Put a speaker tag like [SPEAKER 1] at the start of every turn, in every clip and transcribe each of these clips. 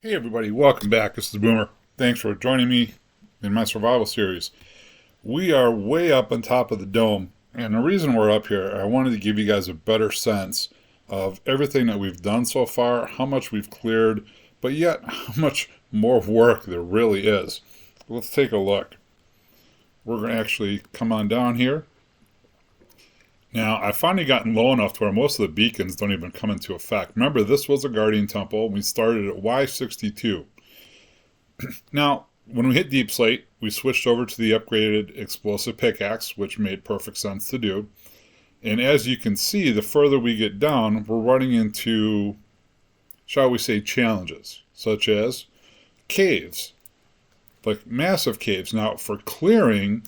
[SPEAKER 1] Hey everybody, welcome back. This is Boomer. Thanks for joining me in my survival series. We are way up on top of the dome, and the reason we're up here, I wanted to give you guys a better sense of everything that we've done so far, how much we've cleared, but yet how much more work there really is. Let's take a look. We're going to actually come on down here. Now, I've finally gotten low enough to where most of the beacons don't even come into effect. Remember, this was a Guardian Temple. We started at Y62. Now, when we hit Deep Slate, we switched over to the upgraded Explosive Pickaxe, which made perfect sense to do. And as you can see, the further we get down, we're running into, shall we say, challenges, such as caves, like massive caves. Now, for clearing,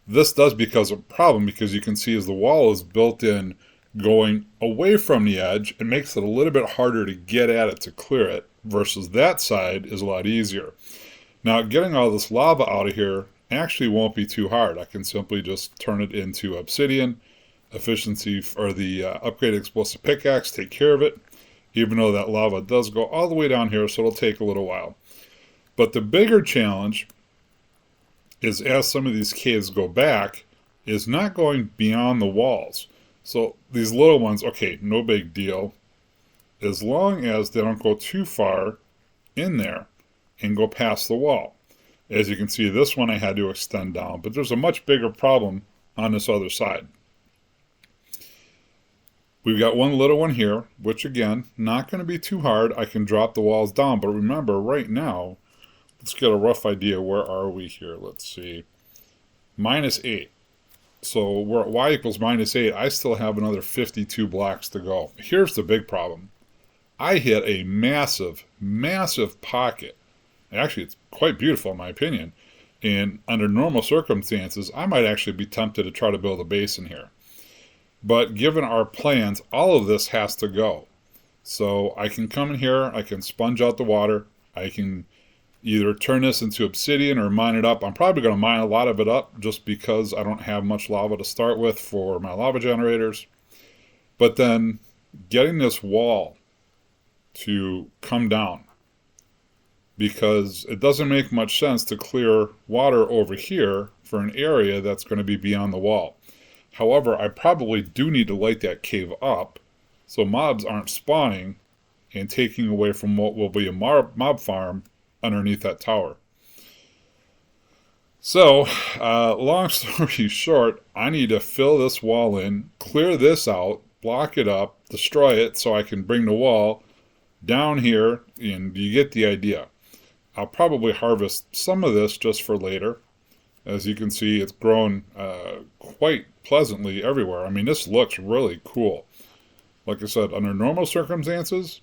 [SPEAKER 1] this does become a problem because you can see as the wall is built in going away from the edge, it makes it a little bit harder to get at it to clear it, versus that side is a lot easier. Now, getting all this lava out of here actually won't be too hard. I can simply just turn it into obsidian, efficiency, or the upgraded explosive pickaxe, take care of it, even though that lava does go all the way down here, so it'll take a little while. But the bigger challenge is, as some of these caves go back, is not going beyond the walls. So these little ones, okay, no big deal, as long as they don't go too far in there and go past the wall. As you can see, this one I had to extend down, but there's a much bigger problem on this other side. We've got one little one here, which again, not going to be too hard. I can drop the walls down, but remember, right now, let's get a rough idea. Where are we here? Let's see. -8. So we're at y equals -8. I still have another 52 blocks to go. Here's the big problem. I hit a massive, massive pocket. Actually, it's quite beautiful in my opinion. And under normal circumstances, I might actually be tempted to try to build a base in here. But given our plans, all of this has to go. So I can come in here, I can sponge out the water, I can either turn this into obsidian or mine it up. I'm probably going to mine a lot of it up just because I don't have much lava to start with for my lava generators. But then getting this wall to come down, because it doesn't make much sense to clear water over here for an area that's going to be beyond the wall. However, I probably do need to light that cave up so mobs aren't spawning and taking away from what will be a mob farm underneath that tower. So, long story short, I need to fill this wall in, clear this out, block it up, destroy it so I can bring the wall down here, and you get the idea. I'll probably harvest some of this just for later. As you can see, it's grown quite pleasantly everywhere. I mean, this looks really cool. Like I said, under normal circumstances,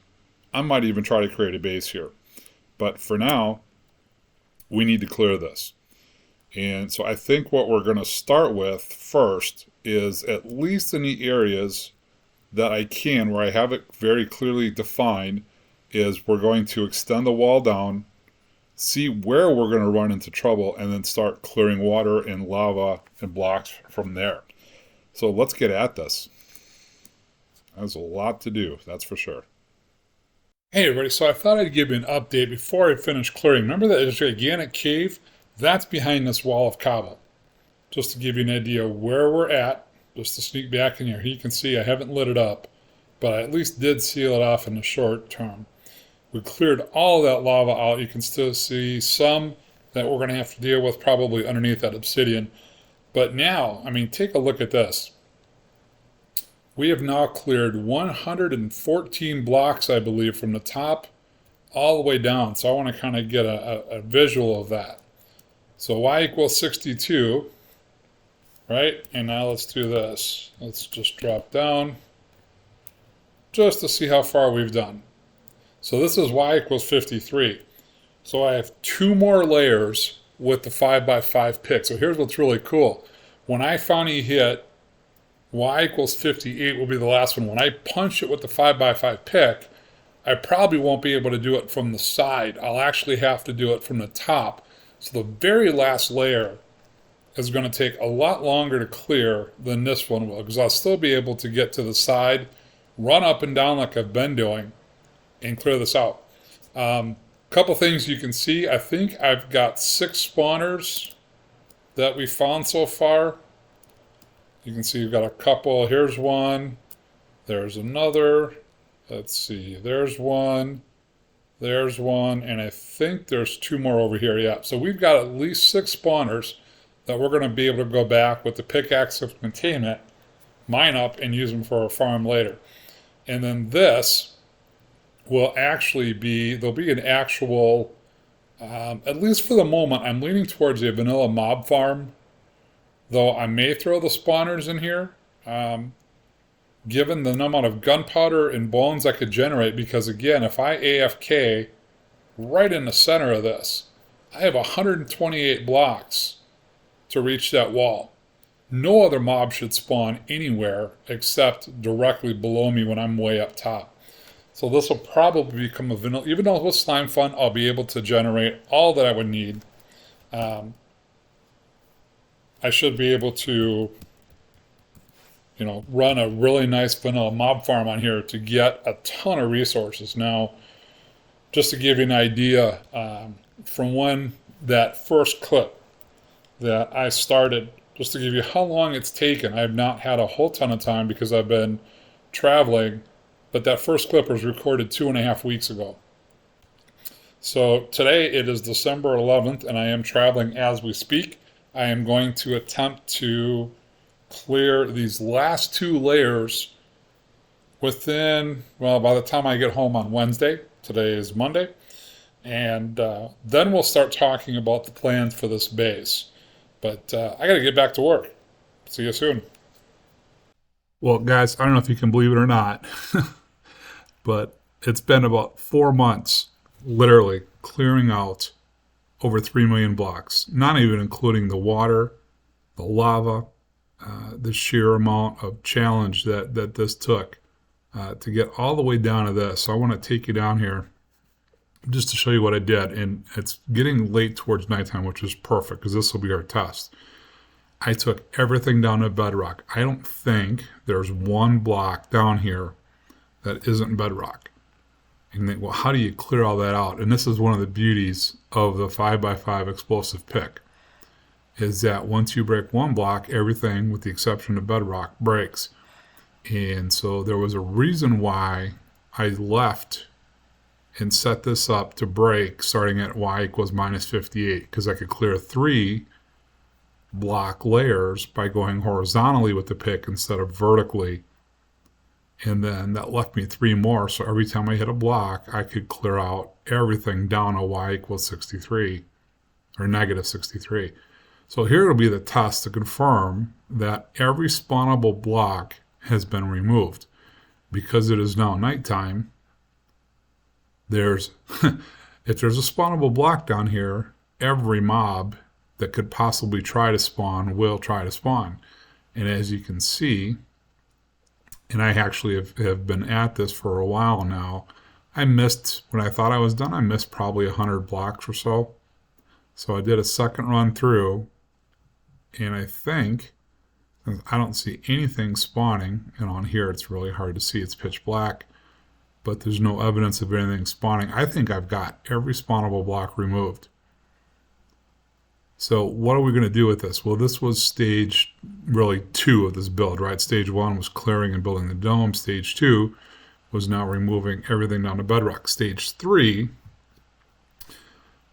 [SPEAKER 1] I might even try to create a base here. But for now, we need to clear this. And so I think what we're going to start with first is, at least in the areas that I can, where I have it very clearly defined, is we're going to extend the wall down, see where we're going to run into trouble, and then start clearing water and lava and blocks from there. So let's get at this. There's a lot to do, that's for sure. Hey everybody, so I thought I'd give you an update before I finish clearing. Remember that gigantic cave? That's behind this wall of cobble. Just to give you an idea where we're at, just to sneak back in here. You can see I haven't lit it up, but I at least did seal it off in the short term. We cleared all of that lava out. You can still see some that we're going to have to deal with probably underneath that obsidian. But now, I mean, take a look at this. We have now cleared 114 blocks, I believe, from the top all the way down. So I want to kind of get a visual of that. So y equals 62, right? And now let's do this. Let's just drop down just to see how far we've done. So this is y equals 53. So I have 2 more layers with the 5x5 pick. So here's what's really cool. When I finally hit y equals 58 will be the last one. When I punch it with the 5x5 pick, I probably won't be able to do it from the side. I'll actually have to do it from the top. So the very last layer is going to take a lot longer to clear than this one will, because I'll still be able to get to the side, run up and down like I've been doing, and clear this out. couple things you can see. I think I've got 6 spawners that we found so far. You can see we've got a couple. Here's one. There's another. Let's see. There's one. There's one. And I think there's 2 more over here. Yeah. So we've got at least 6 spawners that we're going to be able to go back with the pickaxe of containment, mine up, and use them for a farm later. And then this will actually be, there'll be an actual, at least for the moment, I'm leaning towards a vanilla mob farm, though I may throw the spawners in here, given the amount of gunpowder and bones I could generate, because again, if I AFK right in the center of this, I have 128 blocks to reach that wall. No other mob should spawn anywhere except directly below me when I'm way up top. So this will probably become a vanilla. Even though with Slime Fun, I'll be able to generate all that I would need. I should be able to, run a really nice vanilla mob farm on here to get a ton of resources. Now, just to give you an idea, from when that first clip that I started, just to give you how long it's taken. I have not had a whole ton of time because I've been traveling, but that first clip was recorded 2.5 weeks ago. So today it is December 11th and I am traveling as we speak. I am going to attempt to clear these last 2 layers within, well, by the time I get home on Wednesday. Today is Monday. And then we'll start talking about the plans for this base. But I got to get back to work. See you soon. Well, guys, I don't know if you can believe it or not, but it's been about 4 months, literally, clearing out over 3 million blocks, not even including the water, the lava, the sheer amount of challenge that this took to get all the way down to this. So I want to take you down here just to show you what I did. And it's getting late towards nighttime, which is perfect because this will be our test. I took everything down to bedrock. I don't think there's one block down here that isn't bedrock. And you think, well, how do you clear all that out? And this is one of the beauties of the 5x5 explosive pick, is that once you break one block, everything, with the exception of bedrock, breaks. And so there was a reason why I left and set this up to break starting at y equals minus 58, because I could clear 3 block layers by going horizontally with the pick instead of vertically. And then that left me 3 more. So every time I hit a block, I could clear out everything down to y equals 63 or negative 63. So here will be the test to confirm that every spawnable block has been removed. Because it is now nighttime, there's if there's a spawnable block down here, every mob that could possibly try to spawn will try to spawn. And as you can see, and I actually have been at this for a while now, I missed, when I thought I was done, I missed probably 100 blocks or so. So I did a second run through, and I think, I don't see anything spawning, and on here it's really hard to see, it's pitch black, but there's no evidence of anything spawning. I think I've got every spawnable block removed. So what are we going to do with this? Well, this was stage really 2 of this build, right? Stage 1 was clearing and building the dome. Stage 2 was now removing everything down to bedrock. Stage 3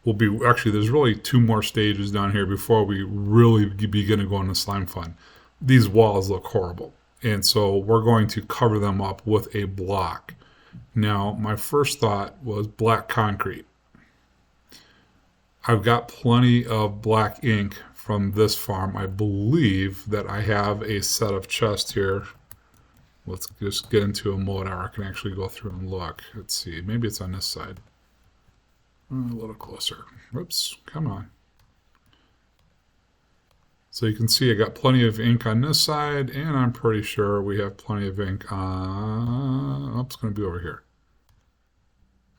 [SPEAKER 1] will be, actually there's really 2 more stages down here before we really begin to go into Slime Fun. These walls look horrible, and so we're going to cover them up with a block. Now, my first thought was black concrete. I've got plenty of black ink from this farm. I believe that I have a set of chests here. Let's just get into a mode where I can actually go through and look. Let's see, maybe it's on this side. A little closer. Whoops, come on. So you can see I got plenty of ink on this side, and I'm pretty sure we have plenty of ink on, it's going to be over here.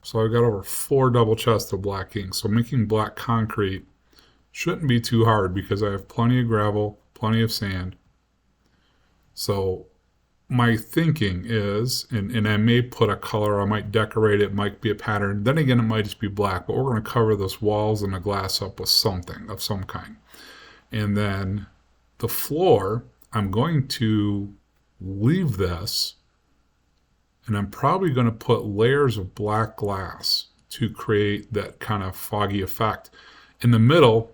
[SPEAKER 1] So I've got over 4 double chests of black ink. So making black concrete shouldn't be too hard because I have plenty of gravel, plenty of sand. So my thinking is, and I may put a color, I might decorate it, might be a pattern. Then again, it might just be black, but we're going to cover those walls and the glass up with something of some kind. And then the floor, I'm going to leave this, and I'm probably going to put layers of black glass to create that kind of foggy effect. In the middle,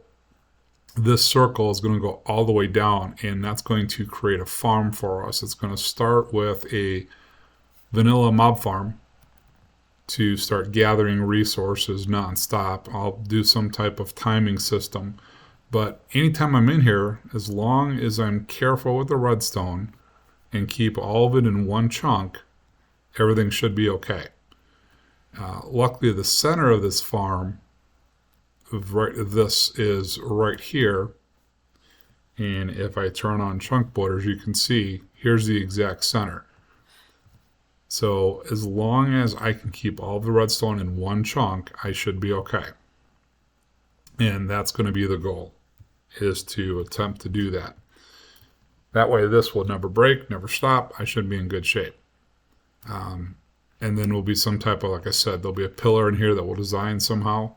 [SPEAKER 1] this circle is going to go all the way down, and that's going to create a farm for us. It's going to start with a vanilla mob farm to start gathering resources nonstop. I'll do some type of timing system, but anytime I'm in here, as long as I'm careful with the redstone and keep all of it in one chunk, everything should be okay. Luckily, the center of this farm, this is right here, and if I turn on chunk borders, you can see here's the exact center. So as long as I can keep all of the redstone in one chunk, I should be okay. And that's going to be the goal, is to attempt to do that. That way this will never break, never stop. I should be in good shape. And then will be some type of, like I said, there'll be a pillar in here that we'll design somehow.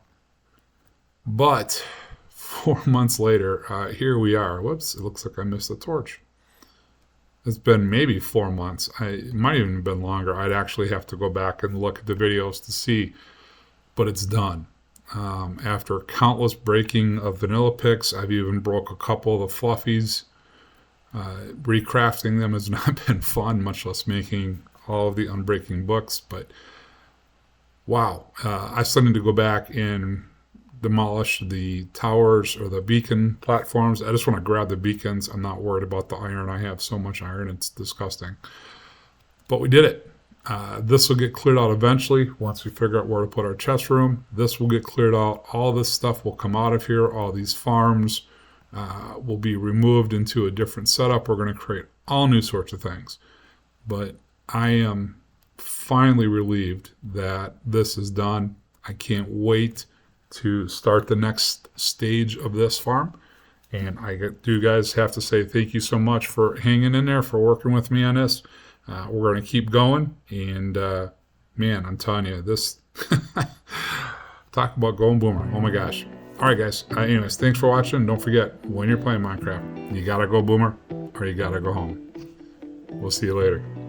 [SPEAKER 1] But 4 months later, here we are. Whoops, it looks like I missed the torch. It's been maybe 4 months. It might even have been longer. I'd actually have to go back and look at the videos to see, but it's done. After countless breaking of vanilla picks, I've even broke a couple of the fluffies. Recrafting them has not been fun, much less making all of the unbreaking books. But wow, I still need to go back and demolish the towers or the beacon platforms. I just want to grab the beacons. I'm not worried about the iron. I have so much iron, it's disgusting. But we did it. This will get cleared out eventually once we figure out where to put our chest room. This will get cleared out. All this stuff will come out of here. All these farms will be removed into a different setup. We're going to create all new sorts of things. But I am finally relieved that this is done. I can't wait to start the next stage of this farm. And I do guys have to say thank you so much for hanging in there, for working with me on this. We're going to keep going. And man, I'm telling you, this talk about going boomer. Oh my gosh. All right, guys. Anyways, thanks for watching. Don't forget, when you're playing Minecraft, you got to go boomer or you got to go home. We'll see you later.